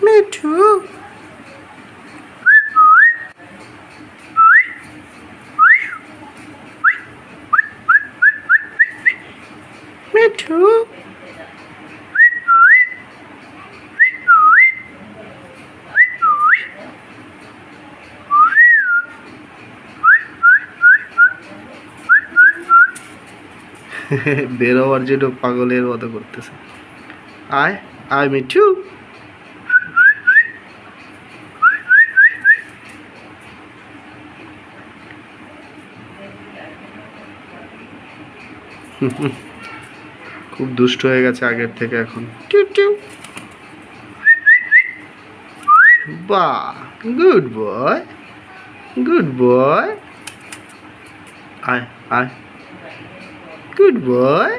মিঠু, মিঠু। বেরোবার জন্য পাগলের মতো করতেছে। আয় আয় মিঠু। খুব দুষ্ট হয়ে গেছে আগের থেকে এখন। টিউ টিউ। বাহ, গুড বয়, গুড বয়। আয় আয়, গুড বয়।